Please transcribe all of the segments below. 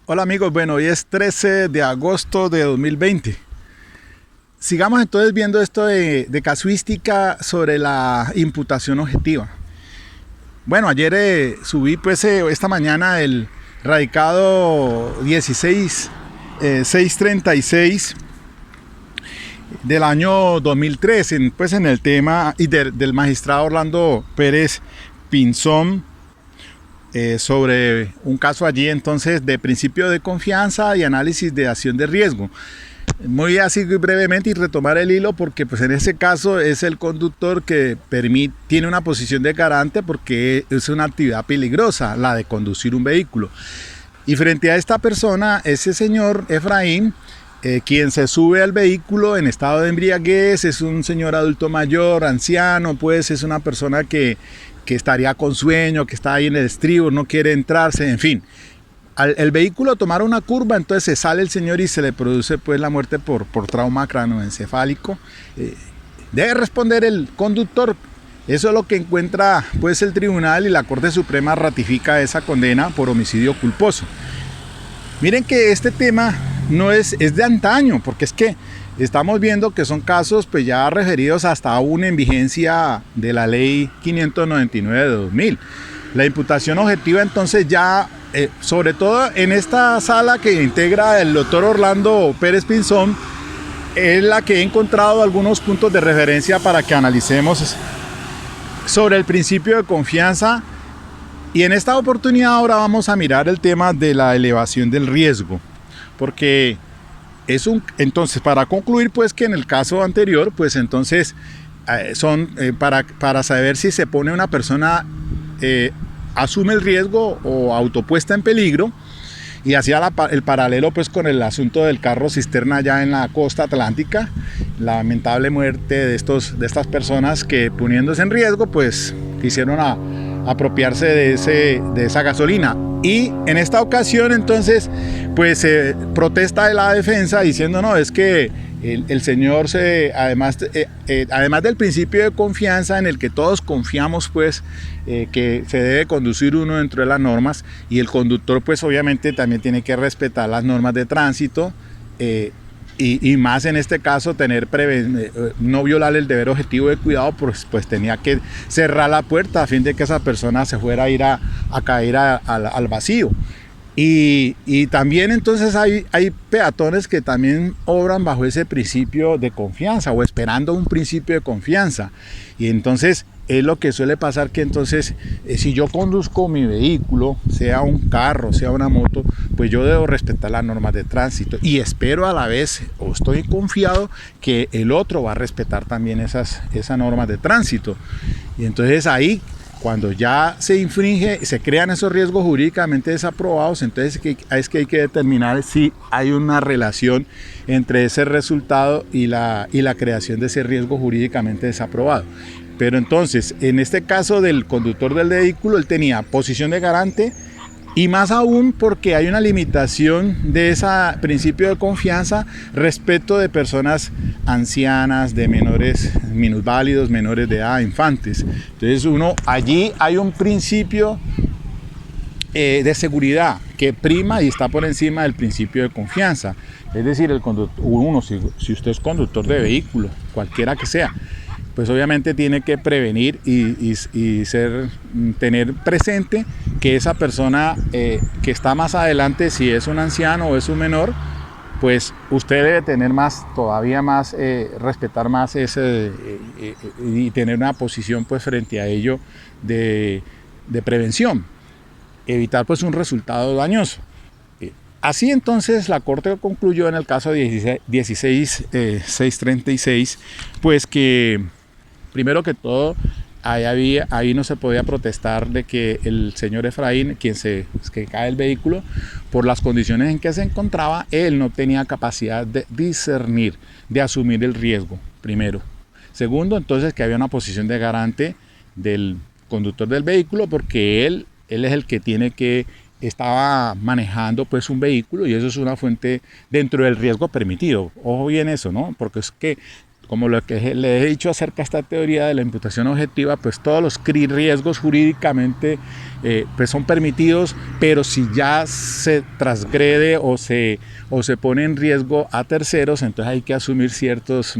Hola amigos, bueno, hoy es 13 de agosto de 2020. Sigamos entonces viendo esto de casuística sobre la imputación objetiva. Bueno, ayer subí pues esta mañana el radicado 636 del año 2003, pues en el tema del magistrado Orlando Pérez Pinzón, sobre un caso allí entonces de principio de confianza y análisis de acción de riesgo. Muy así brevemente y retomar el hilo porque pues en este caso es el conductor que tiene una posición de garante porque es una actividad peligrosa la de conducir un vehículo. Y frente a esta persona, ese señor Efraín, quien se sube al vehículo en estado de embriaguez, es un señor adulto mayor, anciano, pues es una persona que estaría con sueño, que está ahí en el estribo, no quiere entrarse, en fin. El vehículo tomar una curva, entonces se sale el señor y se le produce pues la muerte por trauma cráneoencefálico. Debe responder el conductor. Eso es lo que encuentra pues el tribunal y la Corte Suprema ratifica esa condena por homicidio culposo. Miren que este tema no es de antaño, porque es que estamos viendo que son casos pues ya referidos hasta aún en vigencia de la ley 599 de 2000. La imputación objetiva entonces ya, sobre todo en esta sala que integra el doctor Orlando Pérez Pinzón, es la que he encontrado algunos puntos de referencia para que analicemos sobre el principio de confianza. Y en esta oportunidad ahora vamos a mirar el tema de la elevación del riesgo, porque entonces para concluir pues que en el caso anterior pues entonces para saber si se pone una persona asume el riesgo o autopuesta en peligro, y hacía el paralelo pues con el asunto del carro cisterna allá en la costa atlántica, la lamentable muerte de estas personas que poniéndose en riesgo pues quisieron apropiarse de esa gasolina. Y en esta ocasión entonces pues protesta de la defensa diciendo no, es que el señor además del principio de confianza en el que todos confiamos pues que se debe conducir uno dentro de las normas, y el conductor pues obviamente también tiene que respetar las normas de tránsito, y más en este caso no violar el deber objetivo de cuidado, pues tenía que cerrar la puerta a fin de que esa persona se fuera a ir a caer al vacío. Y también entonces hay peatones que también obran bajo ese principio de confianza o esperando un principio de confianza, y entonces es lo que suele pasar, que entonces si yo conduzco mi vehículo, sea un carro, sea una moto, pues yo debo respetar las normas de tránsito y espero a la vez, o estoy confiado que el otro va a respetar también esas normas de tránsito. Y entonces ahí, cuando ya se infringe, se crean esos riesgos jurídicamente desaprobados, entonces es que hay que determinar si hay una relación entre ese resultado y la creación de ese riesgo jurídicamente desaprobado. Pero entonces, en este caso del conductor del vehículo, él tenía posición de garante, y más aún porque hay una limitación de ese principio de confianza respecto de personas ancianas, de menores, minusválidos, menores de edad, infantes. Entonces allí hay un principio de seguridad que prima y está por encima del principio de confianza. Es decir, si usted es conductor de vehículo, cualquiera que sea, pues obviamente tiene que prevenir y tener presente que esa persona que está más adelante, si es un anciano o es un menor, pues usted debe tener todavía más, respetar más y tener una posición pues frente a ello de prevención, evitar pues un resultado dañoso. Así entonces la Corte concluyó en el caso 16636, pues que primero que todo ahí no se podía protestar de que el señor Efraín, que cae el vehículo, por las condiciones en que se encontraba, él no tenía capacidad de discernir, de asumir el riesgo, primero. Segundo, entonces, que había una posición de garante del conductor del vehículo, porque él es el que estaba manejando pues un vehículo, y eso es una fuente dentro del riesgo permitido. Ojo bien eso, ¿no? Porque es que como lo que le he dicho acerca de esta teoría de la imputación objetiva, pues todos los riesgos jurídicamente pues son permitidos, pero si ya se transgrede o se pone en riesgo a terceros, entonces hay que asumir ciertos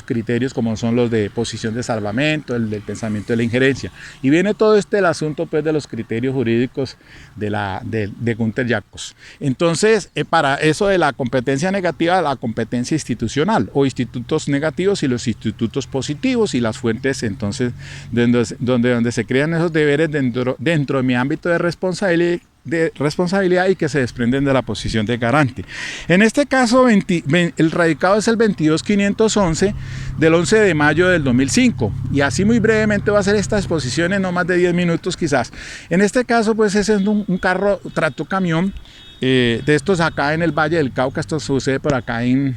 criterios, como son los de posición de salvamento, el del pensamiento de la injerencia. Y viene todo el asunto pues de los criterios jurídicos de Günther Jacobs. Entonces, para eso de la competencia negativa, la competencia institucional, o institutos negativos y los institutos positivos, y las fuentes entonces donde se crean esos deberes dentro de mi ámbito de responsabilidad y que se desprenden de la posición de garante. En este caso, el radicado es el 22511 del 11 de mayo del 2005, y así muy brevemente va a ser esta exposición en no más de 10 minutos quizás. En este caso, pues ese es un carro tractocamión de estos acá en el Valle del Cauca. Esto sucede por acá en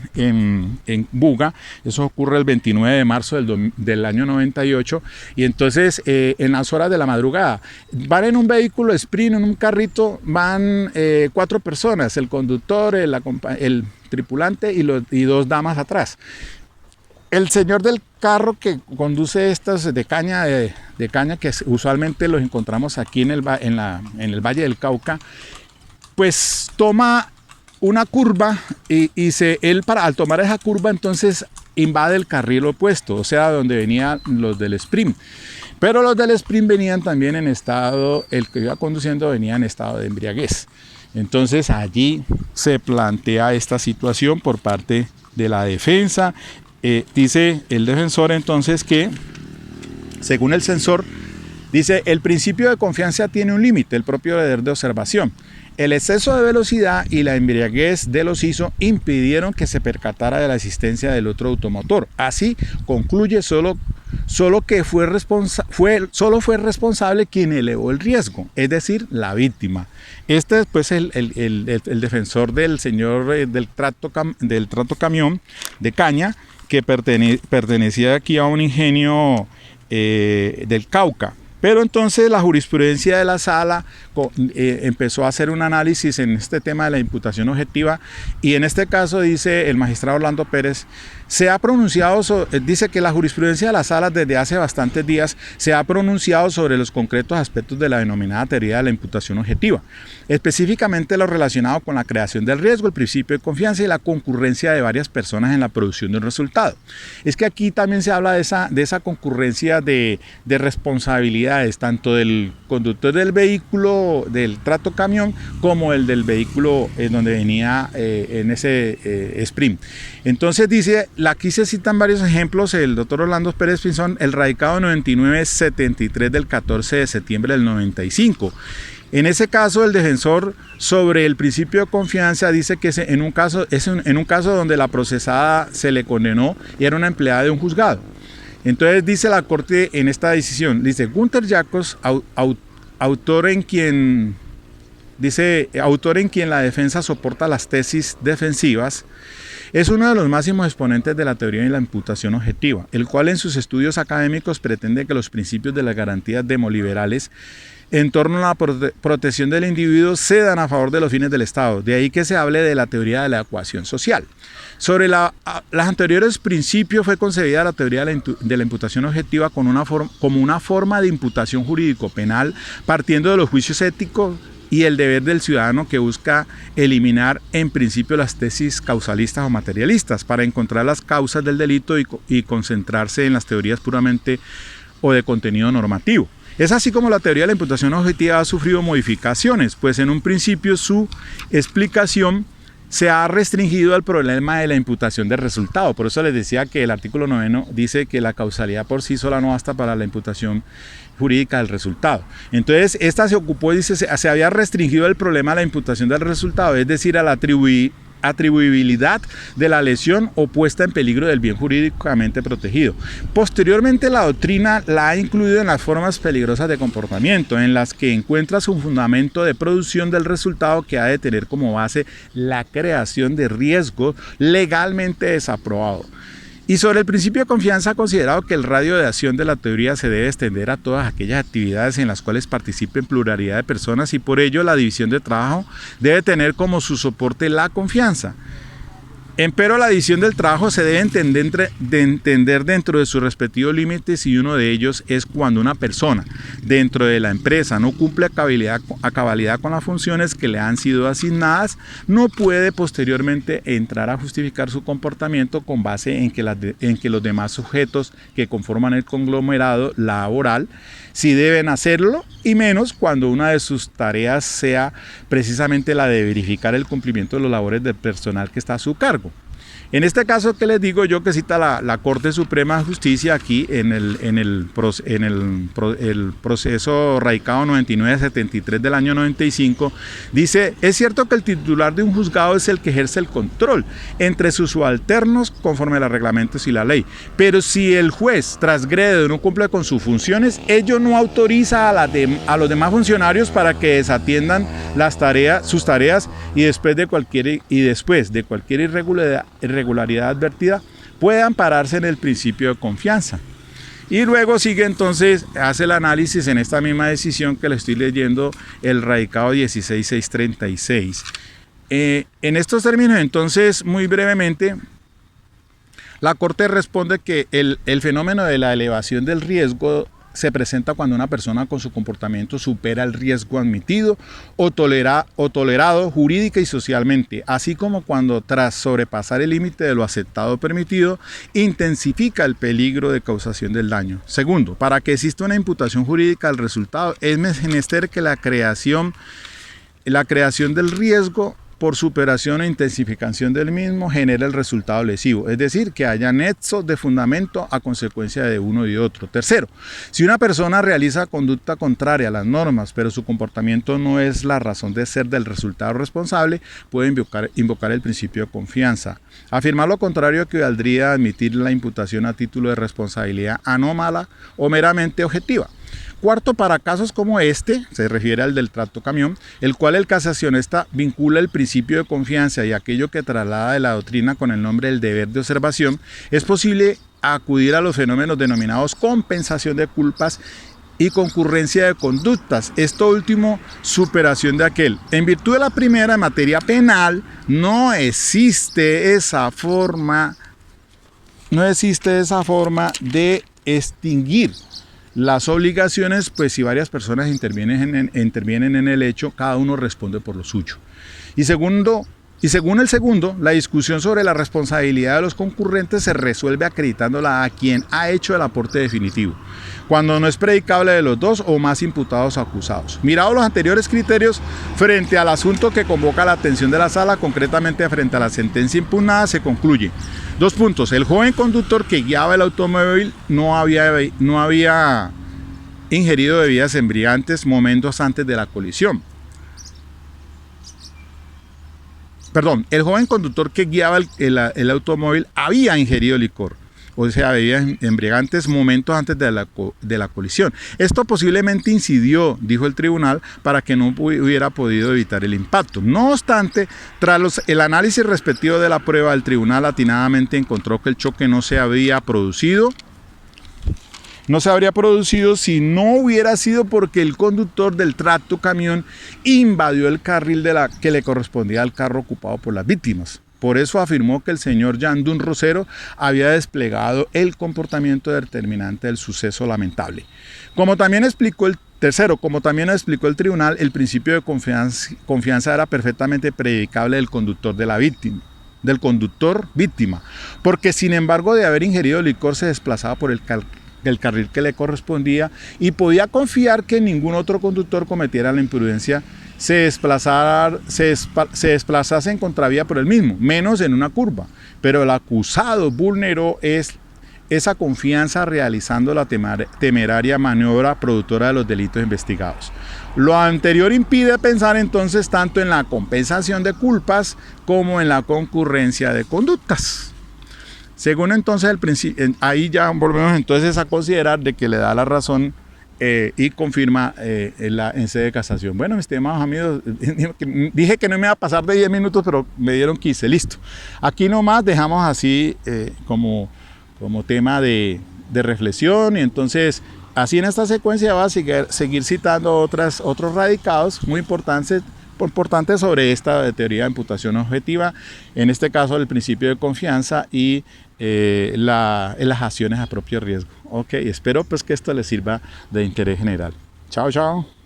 Buga. Eso ocurre el 29 de marzo del año 98, y entonces en las horas de la madrugada van en un vehículo sprint, en un carrito, van 4 personas, el conductor, el tripulante y 2 damas atrás. El señor del carro que conduce estas de caña, que usualmente los encontramos aquí en el Valle del Cauca, pues toma una curva y al tomar esa curva entonces invade el carril opuesto, o sea, donde venían los del sprint. Pero los del sprint venían también en estado, el que iba conduciendo venía en estado de embriaguez. Entonces allí se plantea esta situación por parte de la defensa. Dice el defensor entonces que, según el censor, dice: el principio de confianza tiene un límite, el propio deber de observación. El exceso de velocidad y la embriaguez de los ISO impidieron que se percatara de la existencia del otro automotor. Así concluye solo fue responsable quien elevó el riesgo, es decir, la víctima. Este es pues el defensor del señor del tractocamión de caña, que pertenecía aquí a un ingenio del Cauca. Pero entonces la jurisprudencia de la sala empezó a hacer un análisis en este tema de la imputación objetiva, y en este caso dice el magistrado Orlando Pérez, dice que la jurisprudencia de la sala desde hace bastantes días se ha pronunciado sobre los concretos aspectos de la denominada teoría de la imputación objetiva, específicamente lo relacionado con la creación del riesgo, el principio de confianza y la concurrencia de varias personas en la producción de un resultado. Es que aquí también se habla de esa concurrencia de responsabilidades, tanto del conductor del vehículo, del tractocamión, como el del vehículo en donde venía en ese sprint. Entonces dice, aquí se citan varios ejemplos, el doctor Orlando Pérez Pinzón, el radicado 9973 del 14 de septiembre del 95. En ese caso, el defensor, sobre el principio de confianza, dice que en un caso donde la procesada se le condenó y era una empleada de un juzgado. Entonces dice la Corte en esta decisión, dice: Günther Jacobs, autor en quien la defensa soporta las tesis defensivas, es uno de los máximos exponentes de la teoría de la imputación objetiva, el cual en sus estudios académicos pretende que los principios de las garantías demoliberales en torno a la protección del individuo cedan a favor de los fines del Estado. De ahí que se hable de la teoría de la ecuación social. Sobre los anteriores principios fue concebida la teoría de la imputación objetiva como una forma de imputación jurídico-penal, partiendo de los juicios éticos y el deber del ciudadano, que busca eliminar en principio las tesis causalistas o materialistas para encontrar las causas del delito y concentrarse en las teorías puramente o de contenido normativo. Es así como la teoría de la imputación objetiva ha sufrido modificaciones, pues en un principio su explicación se ha restringido al problema de la imputación del resultado. Por eso les decía que el artículo 9 dice que la causalidad por sí sola no basta para la imputación jurídica del resultado. Entonces, esta se ocupó, dice, se había restringido el problema de la imputación del resultado, es decir, a la atribuibilidad de la lesión o puesta en peligro del bien jurídicamente protegido. Posteriormente, la doctrina la ha incluido en las formas peligrosas de comportamiento, en las que encuentra su fundamento de producción del resultado, que ha de tener como base la creación de riesgo legalmente desaprobado. Y sobre el principio de confianza ha considerado que el radio de acción de la teoría se debe extender a todas aquellas actividades en las cuales participen pluralidad de personas, y por ello la división de trabajo debe tener como su soporte la confianza. Empero la división del trabajo se debe entender dentro de sus respectivos límites, y uno de ellos es cuando una persona dentro de la empresa no cumple a cabalidad con las funciones que le han sido asignadas, no puede posteriormente entrar a justificar su comportamiento con base en que los demás sujetos que conforman el conglomerado laboral sí deben hacerlo, y menos cuando una de sus tareas sea precisamente la de verificar el cumplimiento de las labores del personal que está a su cargo. En este caso que les digo yo, que cita la Corte Suprema de Justicia aquí en el proceso radicado 9973 del año 95, dice: es cierto que el titular de un juzgado es el que ejerce el control entre sus subalternos conforme a los reglamentos y la ley, pero si el juez transgrede o no cumple con sus funciones, ello no autoriza a los demás funcionarios para que desatiendan sus tareas, y después de cualquier irregularidad advertida puede ampararse en el principio de confianza. Y luego sigue entonces, hace el análisis en esta misma decisión que le estoy leyendo, el radicado 16636. En estos términos, entonces, muy brevemente, la Corte responde que el fenómeno de la elevación del riesgo se presenta cuando una persona con su comportamiento supera el riesgo admitido o tolerado jurídica y socialmente, así como cuando, tras sobrepasar el límite de lo aceptado o permitido, intensifica el peligro de causación del daño. Segundo, para que exista una imputación jurídica al resultado, es menester que la creación del riesgo por superación e intensificación del mismo genera el resultado lesivo, es decir, que haya nexo de fundamento a consecuencia de uno y otro. Tercero, si una persona realiza conducta contraria a las normas, pero su comportamiento no es la razón de ser del resultado responsable, puede invocar el principio de confianza. Afirmar lo contrario equivaldría a admitir la imputación a título de responsabilidad anómala o meramente objetiva. Cuarto, para casos como este, se refiere al del tracto camión, el cual el casacionista vincula el principio de confianza y aquello que traslada de la doctrina con el nombre del deber de observación, es posible acudir a los fenómenos denominados compensación de culpas y concurrencia de conductas, esto último, superación de aquel. En virtud de la primera, en materia penal, no existe esa forma de extinguir las obligaciones, pues si varias personas intervienen en el hecho, cada uno responde por lo suyo. Y según el segundo, la discusión sobre la responsabilidad de los concurrentes se resuelve acreditándola a quien ha hecho el aporte definitivo, cuando no es predicable de los dos o más imputados o acusados. Mirados los anteriores criterios, frente al asunto que convoca la atención de la sala, concretamente frente a la sentencia impugnada, se concluye: 2 puntos. El joven conductor que guiaba el automóvil no había ingerido bebidas embriagantes momentos antes de la colisión. Perdón, el joven conductor que guiaba el automóvil había ingerido licor, o sea, bebidas embriagantes momentos antes de la colisión. Esto posiblemente incidió, dijo el tribunal, para que no hubiera podido evitar el impacto. No obstante, tras el análisis respectivo de la prueba, el tribunal atinadamente encontró que el choque no se habría producido si no hubiera sido porque el conductor del tracto camión invadió el carril que le correspondía al carro ocupado por las víctimas. Por eso afirmó que el señor Yandún Rosero había desplegado el comportamiento determinante del suceso lamentable. Como también explicó el tribunal, el principio de confianza era perfectamente predicable del conductor víctima, porque sin embargo de haber ingerido licor se desplazaba por el carril que le correspondía y podía confiar que ningún otro conductor cometiera la imprudencia, se desplazase en contravía por el mismo, menos en una curva. Pero el acusado vulneró esa confianza realizando la temeraria maniobra productora de los delitos investigados. Lo anterior impide pensar entonces tanto en la compensación de culpas como en la concurrencia de conductas. Según entonces el principio, ahí ya volvemos entonces a considerar de que le da la razón y confirma en sede de casación. Bueno, mis estimados amigos, dije que no me iba a pasar de 10 minutos, pero me dieron 15, listo. Aquí nomás dejamos así como tema de reflexión, y entonces así en esta secuencia va a seguir citando otros radicados muy importantes importante sobre esta teoría de imputación objetiva, en este caso el principio de confianza y las acciones a propio riesgo. Ok, espero pues que esto les sirva de interés general. Chao, chao.